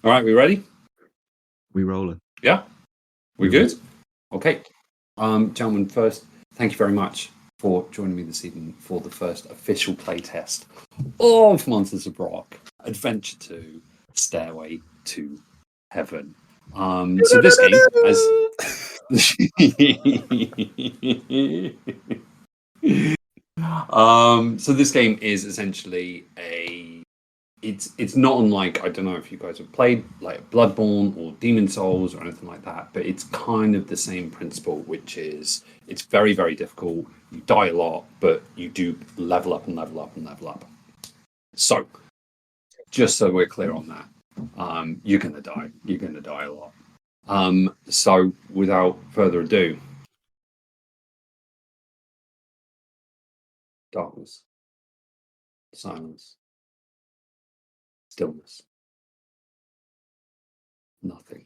All right, we ready? We rolling. Yeah? We We good? Okay. Gentlemen, first, thank you very much for joining me this evening for the first official playtest of Monsters of Rock Adventure 2 Stairway to Heaven. So this game, as so this game is essentially it's not unlike, I don't know if you guys have played like Bloodborne or Demon Souls or anything like that, but it's kind of the same principle, which is it's very, very difficult. You die a lot, but you do level up and level up and level up. So, just so we're clear on that, you're gonna die. You're gonna die a lot. So without further ado, darkness, silence, stillness, nothing.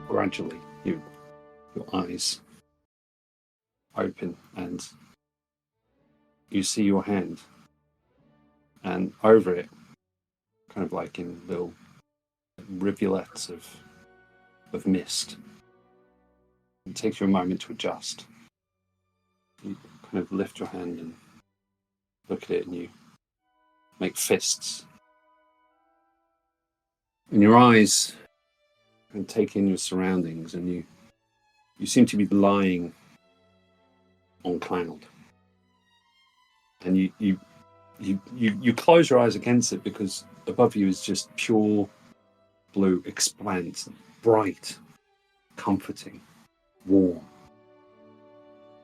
Gradually, your eyes open and you see your hand, and over it, kind of like in little rivulets of mist. It takes you a moment to adjust. You kind of lift your hand and look at it, and you make fists. And your eyes kind of take in your surroundings, and you seem to be lying on cloud. And you close your eyes against it because above you is just pure blue expanse, bright, comforting, warm.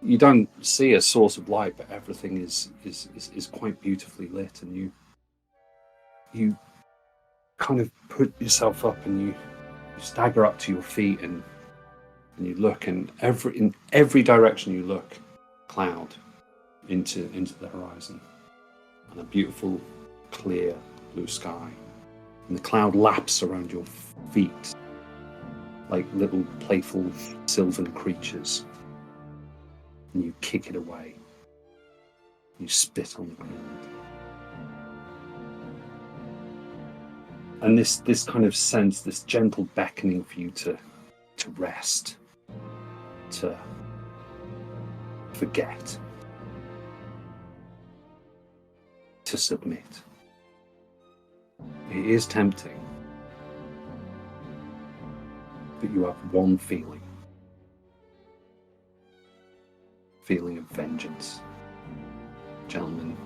You don't see a source of light, but everything is quite beautifully lit, and you kind of put yourself up, and you stagger up to your feet, and you look, and in every direction you look, cloud into the horizon, and a beautiful, clear blue sky, and the cloud laps around your feet like little playful sylvan creatures. And you kick it away. You spit on the ground. And this kind of sense, this gentle beckoning for you to rest, to forget, to submit. It is tempting, but you have one feeling of vengeance. Gentlemen,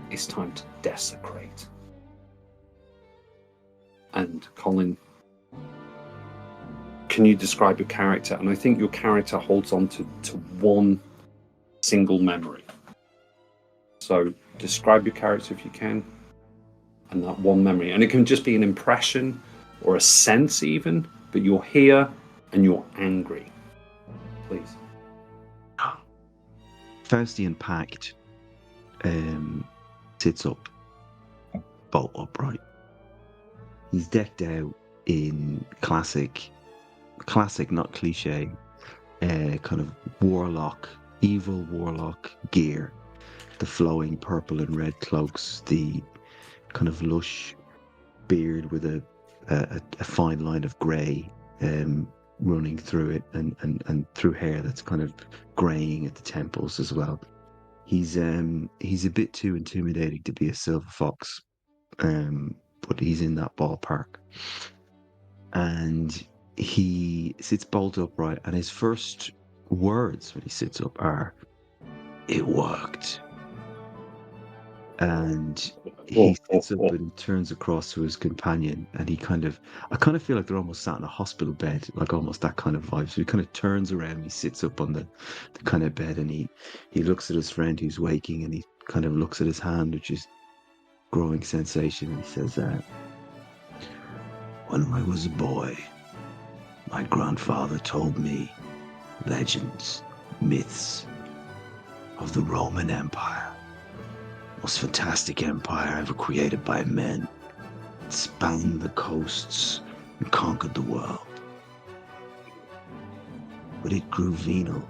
it's time to desecrate. And Colin, can you describe your character? And I think your character holds on to one single memory. So describe your character if you can, and that one memory. And it can just be an impression or a sense even, but you're here and you're angry. Please. Faustian Pact sits up, bolt upright. He's decked out in classic, not cliche, kind of evil warlock gear. The flowing purple and red cloaks, the kind of lush beard with a fine line of grey running through it, and through hair that's kind of greying at the temples as well. He's a bit too intimidating to be a silver fox, but he's in that ballpark. And he sits bolt upright, and his first words when he sits up are, "It worked." And he sits up and turns across to his companion, and I kind of feel like they're almost sat in a hospital bed, like almost that kind of vibe. So he kind of turns around, he sits up on the kind of bed, and he looks at his friend who's waking, and he kind of looks at his hand, which is growing sensation, and he says, "When I was a boy, my grandfather told me legends, myths of the Roman Empire. Most fantastic empire ever created by men. It spanned the coasts and conquered the world. But it grew venal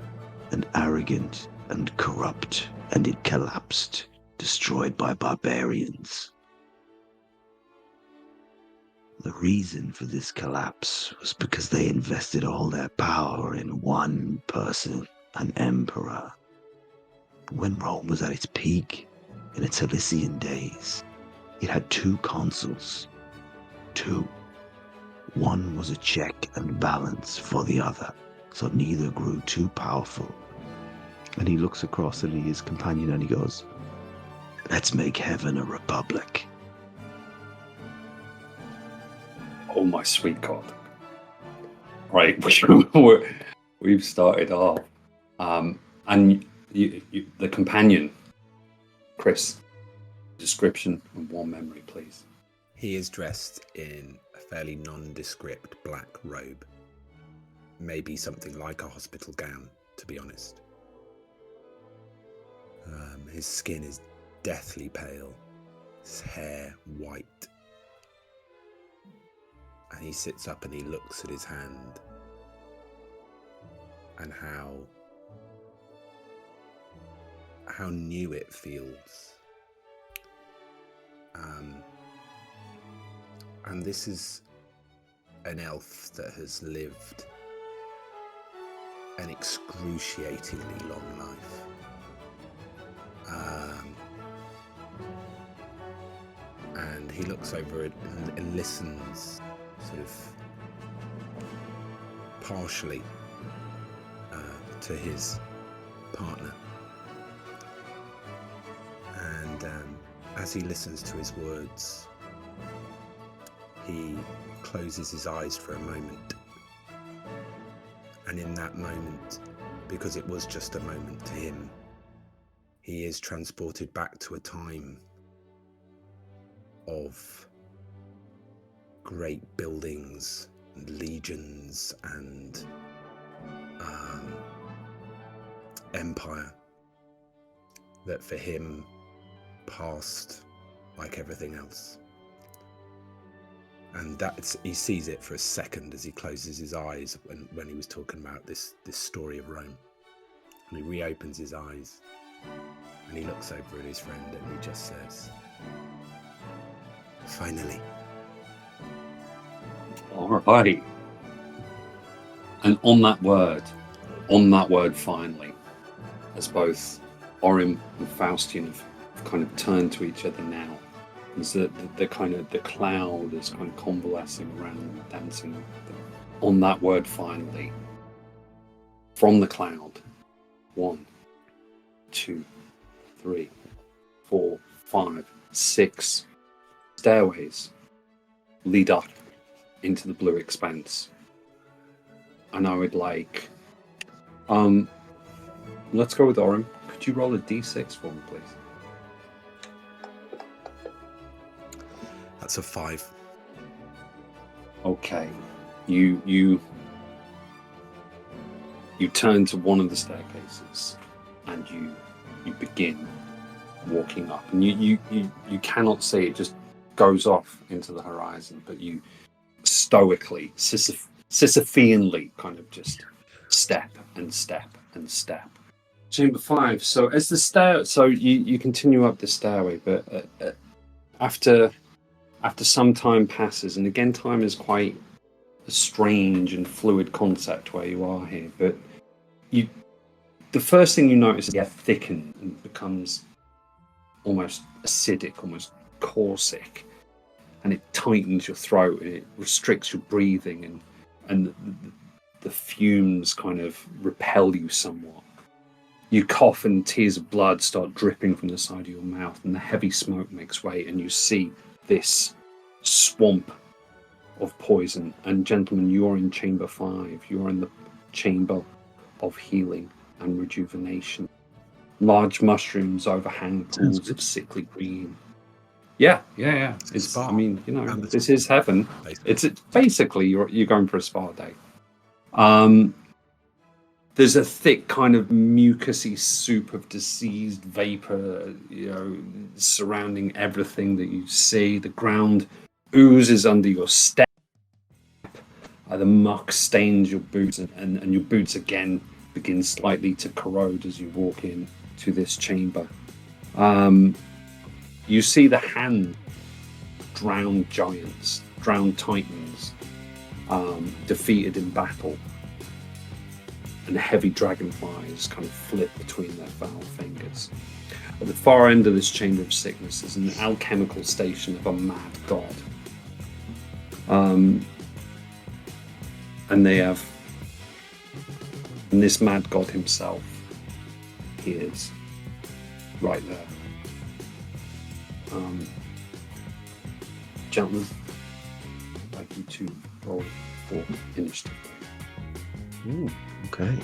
and arrogant and corrupt, and it collapsed, destroyed by barbarians. The reason for this collapse was because they invested all their power in one person, an emperor. When Rome was at its peak, in its Cilician days, it had 2 consuls. 2. One was a check and balance for the other, so neither grew too powerful. And he looks across at his companion and he goes, "Let's make heaven a republic." Oh my sweet God. Right, we've started off. And the companion, Chris, description and warm memory, please. He is dressed in a fairly nondescript black robe. Maybe something like a hospital gown, to be honest. His skin is deathly pale, his hair white. And he sits up and he looks at his hand and how new it feels. And this is an elf that has lived an excruciatingly long life. And he looks over it and listens, sort of partially, to his partner. And as he listens to his words, he closes his eyes for a moment. And in that moment, because it was just a moment to him, he is transported back to a time of great buildings and legions and empire that for him passed like everything else. And he sees it for a second as he closes his eyes when he was talking about this story of Rome. And he reopens his eyes and he looks over at his friend and he just says, "Finally." All right. And on that word, finally, as both Orim and Faustian have kind of turned to each other now, is that the cloud is kind of convalescing around them, dancing with them. On that word, finally, from the cloud, 1, 2, 3, 4, 5, 6 stairways lead up into the blue expanse. And I would like, let's go with Orim. Could you roll a d6 for me, please? That's a 5. Okay. You turn to one of the staircases and you begin walking up, and you cannot see it, just goes off into the horizon, but you stoically, Sisypheanly kind of just step and step and step. Chamber 5. So as the you continue up the stairway, but after some time passes, and again, time is quite a strange and fluid concept where you are here, but the first thing you notice is it thickens and becomes almost acidic, almost caustic, and it tightens your throat and it restricts your breathing, and the fumes kind of repel you somewhat. You cough and tears of blood start dripping from the side of your mouth, and the heavy smoke makes way, and you see this swamp of poison. And gentlemen, you're in Chamber 5. You're in the Chamber of Healing and Rejuvenation. Large mushrooms overhang pools of sickly green. Yeah. It's Spa. I mean, this is heaven. It's basically you're going for a spa day. There's a thick kind of mucousy soup of diseased vapor, surrounding everything that you see. The ground oozes under your step. The muck stains your boots, and your boots again begin slightly to corrode as you walk in to this chamber. You see the hand drowned giants, drowned titans, defeated in battle, and heavy dragonflies kind of flit between their foul fingers. At the far end of this chamber of sickness is an alchemical station of a mad god. And this mad god himself, he is right there. Gentlemen, I'd like you to roll for initiative. Ooh, okay.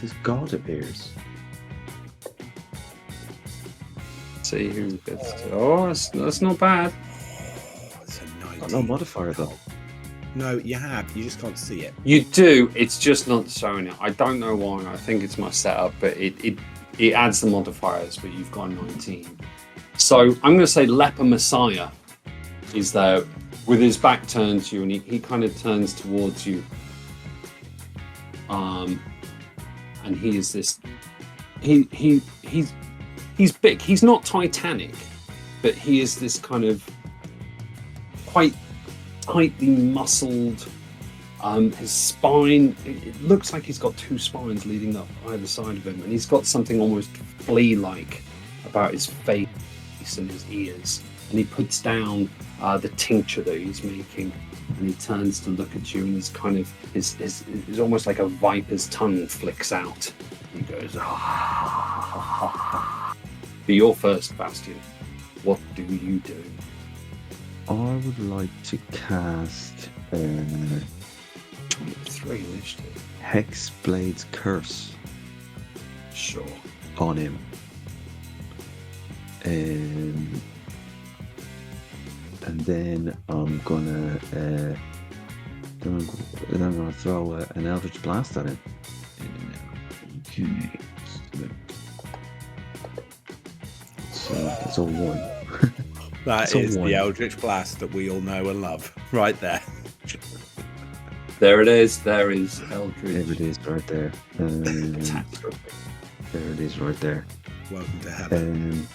This god appears. See who gets to. Oh, that's not bad. It's a 19. Got no modifier though. No, you have. You just can't see it. You do. It's just not showing it. I don't know why. I think it's my setup, but it adds the modifiers. But you've got a 19. So I'm going to say Leper Messiah is there with his back turned to you, and he kind of turns towards you. And he is this. He's big. He's not Titanic, but he is this kind of quite tightly muscled. His spine, it looks like he's got two spines leading up either side of him, and he's got something almost flea-like about his face and his ears. And he puts down the tincture that he's making, and he turns to look at you, and he's kind of is almost like a viper's tongue flicks out. He goes, Be your first, Bastion. What do you do? I would like to cast 23 initiative. Hexblade's Curse Sure. on him. And then I'm gonna throw an Eldritch Blast at him. Okay. So that's a 1. That So is one. the Eldritch Blast that we all know and love, right there. There it is. There is Eldritch. There it is right there. Catastrophe. There it is right there. Welcome to heaven.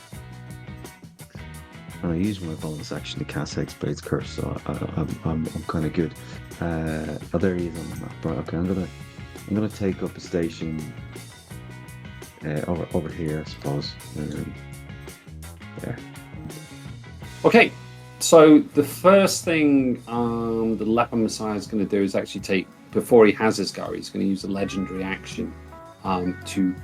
And I use my bonus action to cast Hexblade's Curse, so I'm kind of good. Oh, there he is on the map. Right, okay, I'm gonna take up a station over here, I suppose. There. Okay, so the first thing the Leper Messiah is going to do is actually take, before he has his go, he's going to use a legendary action to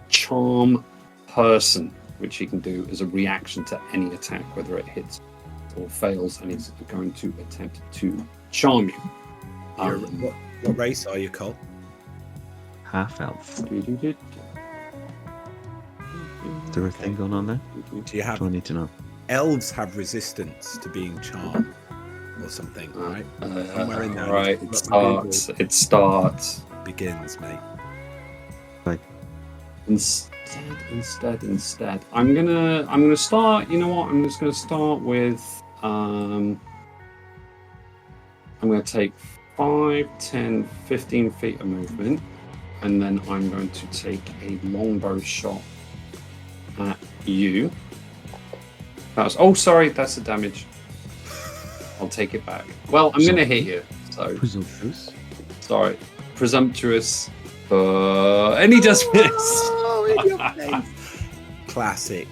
charm person, which he can do as a reaction to any attack, whether it hits or fails, and he's going to attempt to charm you. What race are you, Cole? Half elf. Is there a thing going on there? Do you have Do I need to know? elves have resistance to being charmed or something, right? Somewhere in there. Right, it starts. Begins, mate. Like, Instead, I'm gonna start. You know what? I'm just gonna start with. I'm gonna take 5, 10, 15 feet of movement, and then I'm going to take a longbow shot at you. Sorry, that's the damage. I'll take it back. Well, I'm gonna hit you. So presumptuous. sorry, presumptuous. And he just missed. Oh, in your face. Classic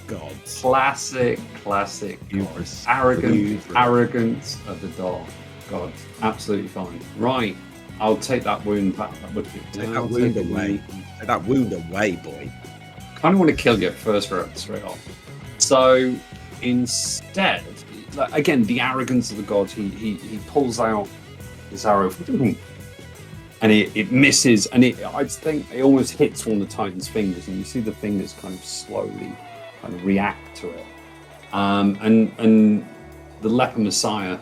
gods. Classic Hubris. Hubris. arrogance of the dog. God, absolutely fine. Right, I'll take that wound back. Take that wound away. Take that wound away, boy. Kind of want to kill you first round straight off. So instead, like, again, the arrogance of the god. He pulls out his arrow, and it misses, and I think it almost hits one of the Titan's fingers, and you see the fingers kind of slowly kind of react to it. And the Leper Messiah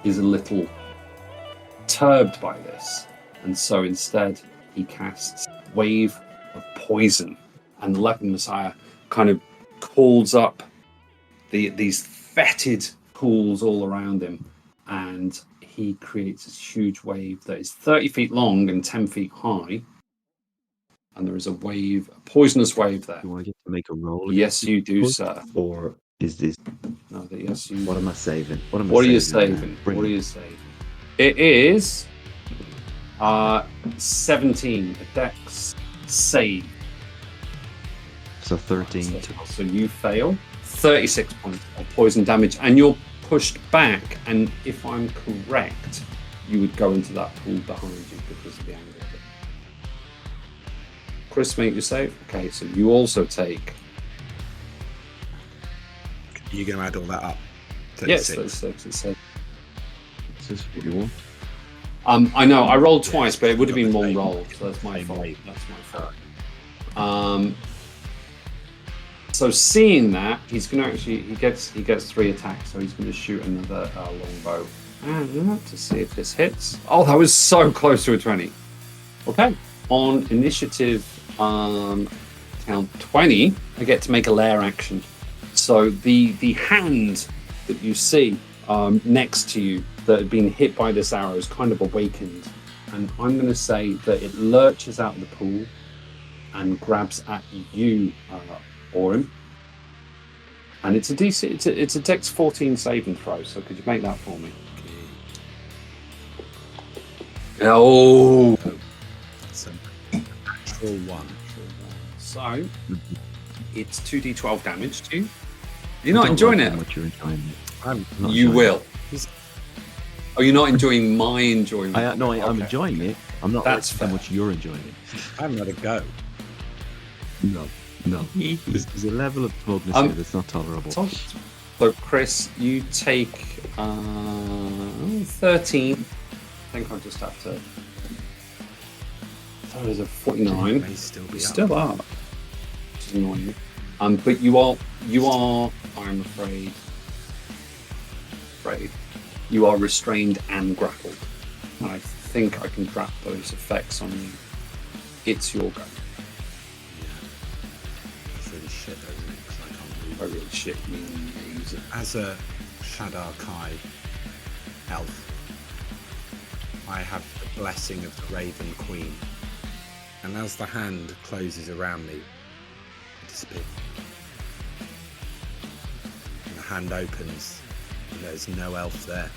is a little perturbed by this, and so instead he casts Wave of Poison, and the Leper Messiah kind of calls up these fetid pools all around him, and he creates this huge wave that is 30 feet long and 10 feet high, and there is a wave, a poisonous wave there. Do I get to make a roll? Yes, you do, Push? sir. Or is this? No, yes, you. What am I saving? What are you saving? What are you saving? It is 17, a dex save. So 13. So you fail. 36 points of poison damage, and you're pushed back. And if I'm correct, you would go into that pool behind you because of the angle of it. Chris, make your save. Okay, so you also take. You're going to add all that up? 36. Yes, 36. It said. Is this 41? I know I rolled twice, but it would have been one roll, so that's my fault. That's my fault. So seeing that, he's going to actually he gets 3 attacks, so he's going to shoot another longbow. And to see if this hits. Oh, that was so close to a 20. Okay. On initiative count 20, I get to make a lair action. So the hand that you see next to you that had been hit by this arrow is kind of awakened, and I'm going to say that it lurches out of the pool and grabs at you, Orim. And it's a DC. It's a Dex 14 saving throw. So could you make that for me? Oh, it's a natural 1. So it's 2d12 damage to you. You're not enjoying it. Much you're enjoying it. I'm not You enjoying will. Oh, you're not enjoying my enjoyment. I'm enjoying it. I'm not. That's how much you're enjoying it. I haven't had a go. No. There's a level of smugness here that's not tolerable. So, Chris, you take 13. I think I'll just have to. That is a 49. May still be Still up. up. Which is annoying. But you are. I'm afraid. You are restrained and grappled. And I think I can drop those effects on you. It's your go. That's really shit though, isn't it? 'Cause I can't move. I really shit mean use it. As a Shadar Kai elf, I have the blessing of the Raven Queen. And as the hand closes around me, I disappear. And the hand opens, and there's no elf there.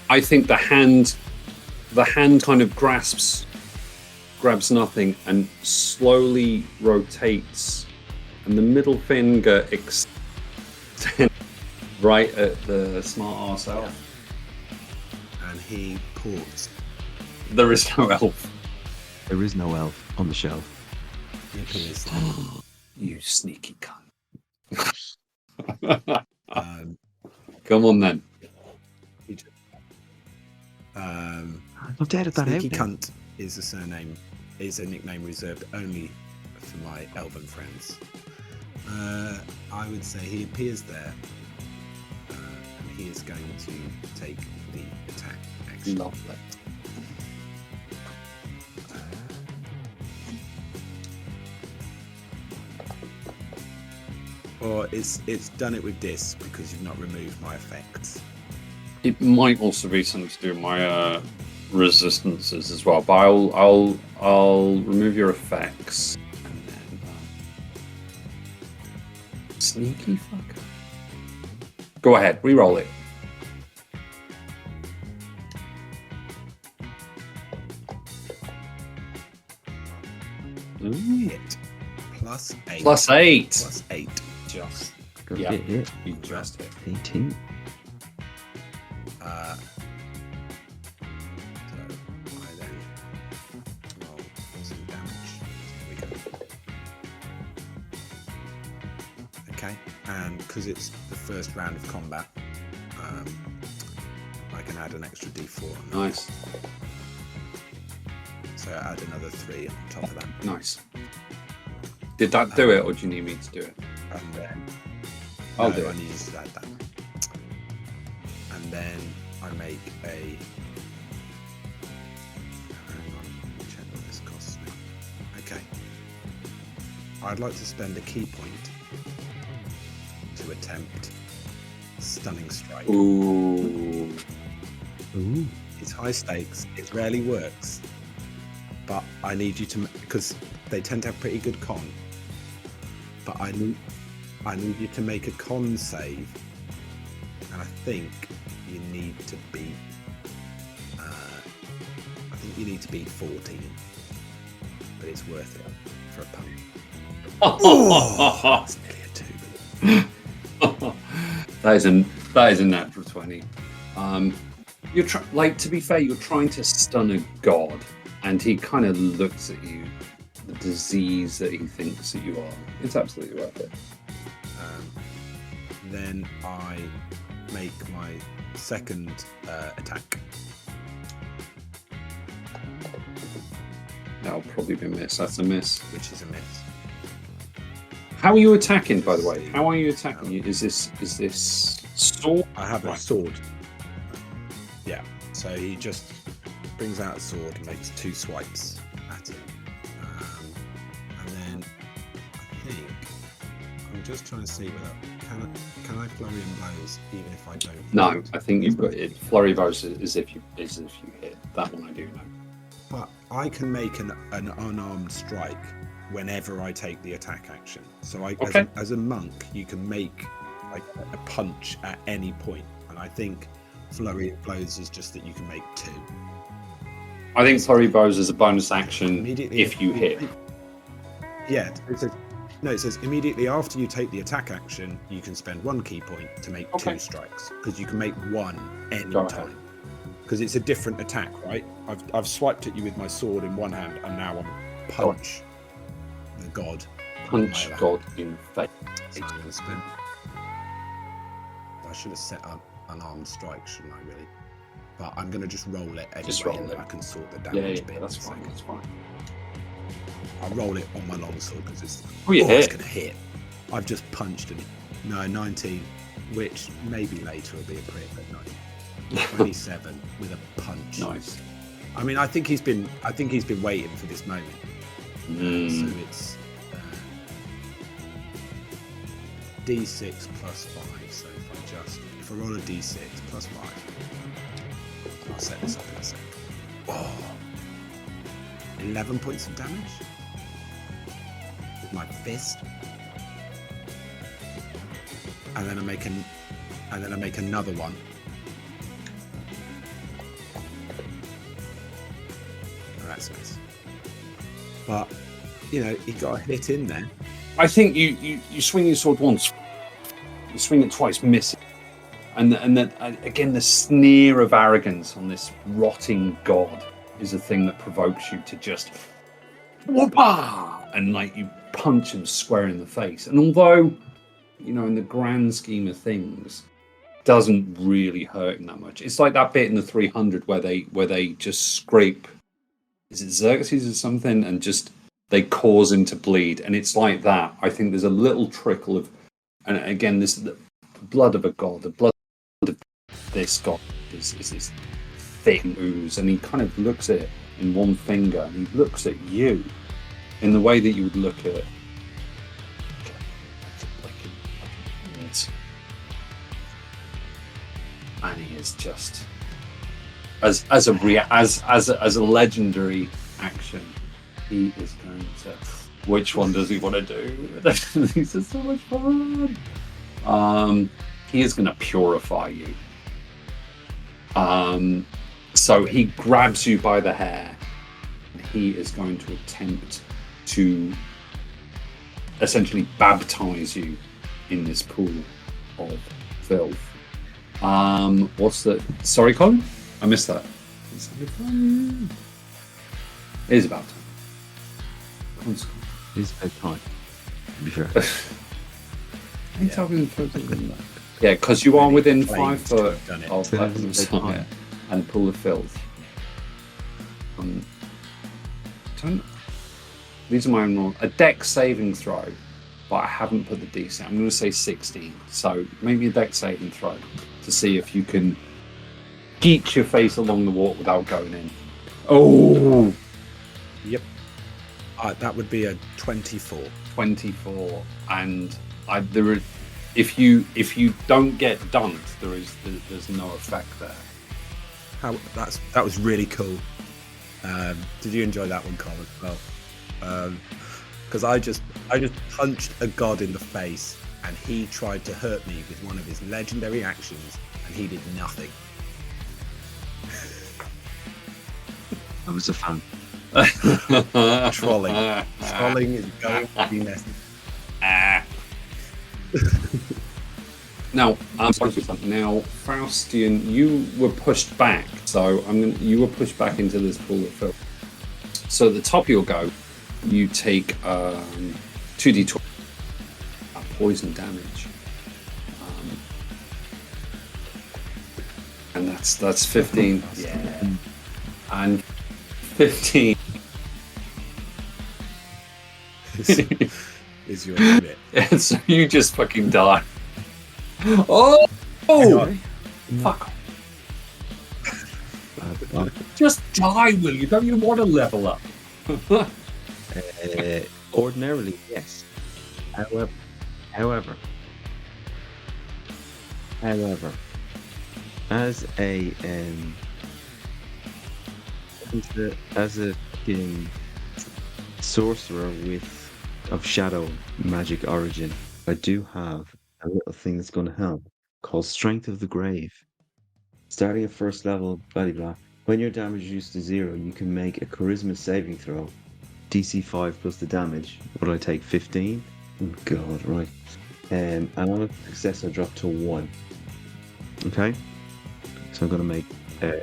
I think the hand kind of grabs nothing and slowly rotates, and the middle finger extends right at the smart arse elf. And he ports. There is no elf. There is no elf on the shelf. He appears. You sneaky cunt. Come on then. I've not dated that Sneaky out. Cunt is a surname, is a nickname reserved only for my elven friends. I would say he appears there, and he is going to take the attack action. Lovely. Or it's done it with this because you've not removed my effects. It might also be something to do with my resistances as well, but I'll remove your effects and then sneaky fucker. Go ahead, re-roll it. Hit. +8. +8. +8. Just. Go Yeah. hit. You just hit. 18. So I then roll some damage. There we go. Okay, and because it's the first round of combat, I can add an extra d4 on that. Nice. So I add another 3 on top of that. Nice. Did that do it, or do you need me to do it? And then I'll do I it. need to add that. And then I make a. Hang on, let me check what this costs me. Okay. I'd like to spend a key point to attempt stunning strike. Ooh. Ooh. It's high stakes. It rarely works, but I need you to, because they tend to have pretty good con. But I need you to make a con save, and I think you need to beat. I think you need to beat 14, but it's worth it for a punch. That's nearly a 2. that is a natural 20. You're to be fair, you're trying to stun a god, and he kind of looks at you, the disease that he thinks that you are. It's absolutely worth it. Then I make my second attack. That'll probably be a miss. That's a miss. Which is a miss. How are you attacking, by the way? How are you attacking? Is this sword? I have a sword. Yeah. So he just brings out a sword and makes 2 swipes at him. And then I think I'm just trying to see whether can I flurry and blows even if I don't. No, I think you've got it. Flurry blows is if you hit. That one I do know. But I can make an unarmed strike whenever I take the attack action. So as a monk, you can make like a punch at any point. And I think flurry of blows is just that you can make 2. I think flurry blows is a bonus action if you hit. Yeah, it says immediately after you take the attack action, you can spend 1 key point to make 2 strikes, because you can make 1 any time. Because it's a different attack, right? I've swiped at you with my sword in one hand, and now I'm punch the god. Punch god in face. So I'm going to spend. I should have set up unarmed strike, shouldn't I? Really? But I'm going to just roll it anyway, Just roll and it. I can sort the damage bit. That's fine. That's fine. I'll roll it on my longsword because it's it's going to hit. I've just punched it. No, 19, which maybe later will be a crit, but no. 27 with a punch. Nice. I mean, I think he's been waiting for this moment. So it's D6 plus 5. So if I roll a D6 plus 5, I'll set this up in a second. 11 points of damage with my fist, and then I make another one. That's nice. But he got a hit in there. I think you swing your sword once, you swing it twice, miss it, and that again the sneer of arrogance on this rotting god is a thing that provokes you to just whoop-ah, and like you punch him square in the face. And although in the grand scheme of things, doesn't really hurt him that much. It's like that bit in the 300 where they just scrape. Is it Xerxes or something? And just they cause him to bleed, and it's like that. I think there's a little trickle of, and again, this the blood of a god, the blood of this god is this thick ooze, and he kind of looks at it in one finger, and he looks at you in the way that you would look at like a meat. And he is just as a legendary action, he is going to. Which one does he want to do? These are so much fun. He is going to purify you. So he grabs you by the hair, and he is going to attempt to essentially baptize you in this pool of filth. What's the? Sorry, Colin, I missed that. It is about time. It's about time, to be fair. Yeah, because you are within 5 foot done it. of the side and pool of filth. These are my own rules. A dex saving throw, but I haven't put the DC. I'm going to say 16. So maybe a dex saving throw to see if you can geek your face along the walk without going in. Oh! Yep. That would be a 24. 24, and if you don't get dunked, there's no effect there. That was really cool. Did you enjoy that one, Colin, as well? Because I just punched a god in the face, and he tried to hurt me with one of his legendary actions, and he did nothing. I was a fan. Trolling is going to be necessary. Now, now, Faustian, you were pushed back, so you were pushed back into this pool of filth. So at the top of your go, you take 2d12 poison damage, and that's 15. Yeah, and 15 is your limit. And so you just fucking die. Oh! Fuck! Just die, will you? Don't you want to level up? Ordinarily, yes. However, as a fucking sorcerer of shadow magic origin, I do have a little thing that's going to help called Strength of the Grave. Starting at first level, blah blah. When your damage is reduced to 0, you can make a charisma saving throw. DC 5 plus the damage. What do I take? 15? Oh god, right. And on a success, I drop to 1. Okay? So I'm going to make a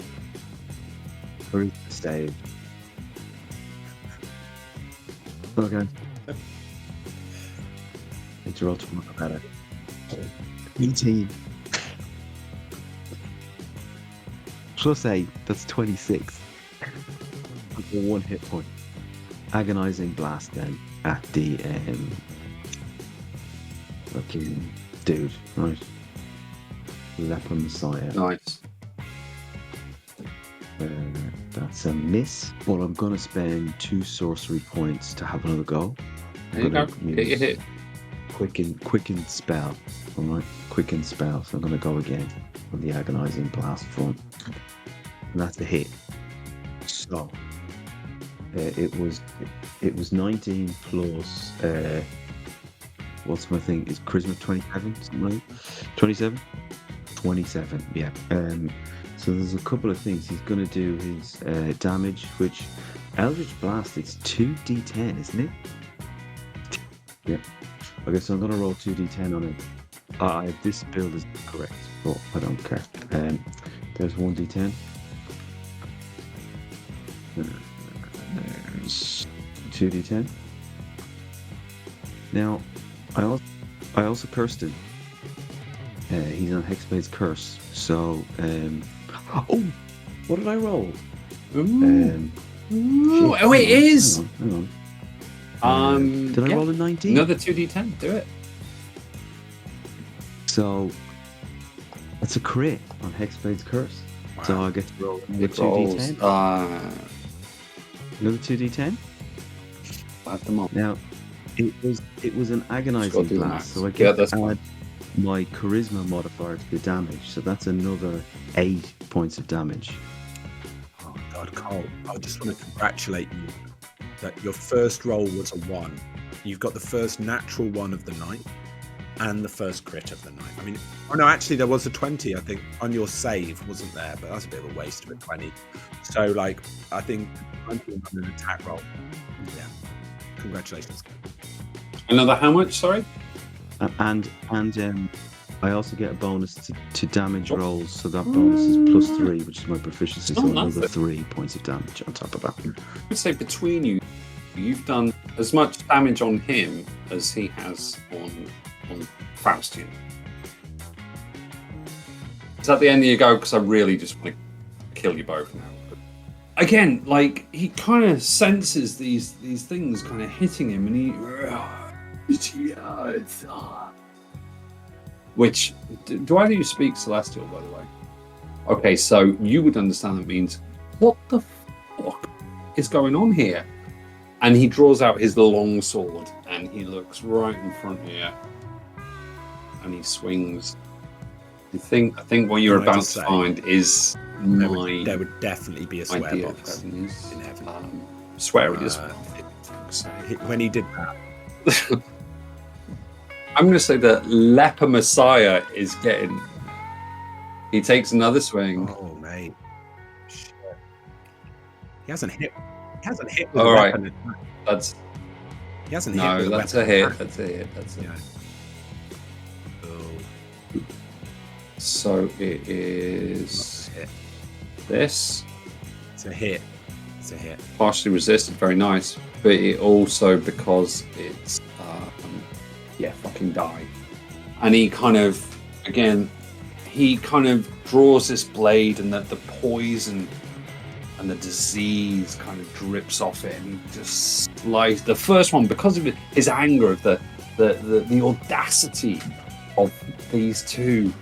charisma save. Okay. It's roll to one better. 18. Plus 8, that's 26. For 1 hit point. Agonizing blast then at the fucking dude, right? Lep on the side. Nice. That's a miss, but I'm gonna spend 2 sorcery points to have another go. There you go. Get your hit. Quicken spell. Alright, quicken spell. So I'm gonna go again on the agonizing blast front. And that's a hit. So it was 19 plus what's my thing? Is charisma 27? Something like 27? 27, yeah. So there's a couple of things. He's gonna do his damage, which Eldritch Blast, it's 2d10, isn't it? Yeah. Okay, so I'm gonna roll 2d10 on it. This build is correct, but I don't care. There's 1d10. There's 2d10. Now, I also cursed him. He's on Hexblade's Curse. So, oh, what did I roll? Ooh. Oh, it is. Hang on. Did I roll a 19? Another 2d10. Do it. So that's a crit on Hexblade's Curse. Wow. So I get to roll another 2d10. Another 2d10. Add them up. Now it was an agonizing blast, so I get to add my charisma modifier to the damage. So that's another 8 points of damage. Oh God, Cole! I just want to congratulate you that your first roll was a 1. You've got the first natural 1 of the night and the first crit of the night. I mean, oh no, actually there was a 20, I think, on your save, wasn't there? But that's a bit of a waste of a 20. So, like, I think 20 on an attack roll. Yeah, congratulations. Another how much? Sorry. And I also get a bonus to damage rolls, so that bonus is +3, which is my proficiency, so another 3 points of damage on top of that. I would say between you, you've done as much damage on him as he has on Faustian. Is that the end of your go? Because I really just want to kill you both now. But again, like, he kind of senses these things kind of hitting him, and he... Which, do either of you speak Celestial, by the way? Okay, so you would understand that means, what the fuck is going on here? And he draws out his long sword, and he looks right in front here, and he swings I think what you're Can I about just to say, find is there would definitely be a swear idea of box heaven is in heaven. swearing as Uh, well. When he did that, I'm going to say that Leper Messiah is getting. He takes another swing. oh mate, shit. He hasn't hit. He hasn't hit with All a right. weapon. That's He hasn't hit no. with a That's a weapon. hit. attack. That's a hit. That's a Yeah. Oh, So it not is a hit. this It's a hit. It's a hit. partially resisted. Very nice, but it also because it's fucking die. And he kind of draws this blade, and that the poison and the disease kind of drips off it, and he just slices the first one because of his anger of the audacity of these two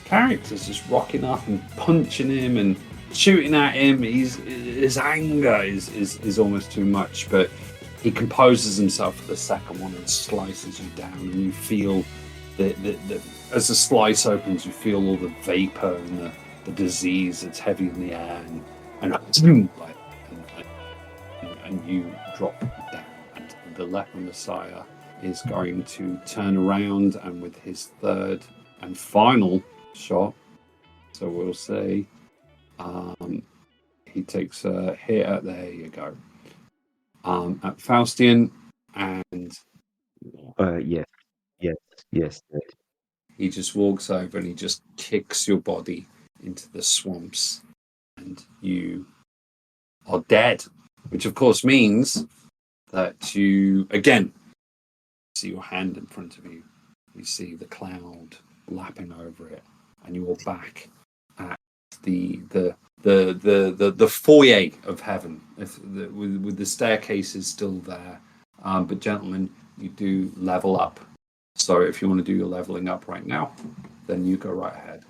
characters just rocking up and punching him and shooting at him. His anger is almost too much, but he composes himself for the second one and slices you down, and you feel the as the slice opens, you feel all the vapor and the disease that's heavy in the air, and you drop down. And the Leper Messiah is going to turn around, and with his third and final shot, so we'll say he takes a hit at, there you go, at Faustian, and Yes. he just walks over and he just kicks your body into the swamps, and you are dead, which of course means that you again see your hand in front of you. You see the cloud lapping over it, and you're back at the foyer of heaven, with the staircases still there. But gentlemen, you do level up. So if you want to do your leveling up right now, then you go right ahead.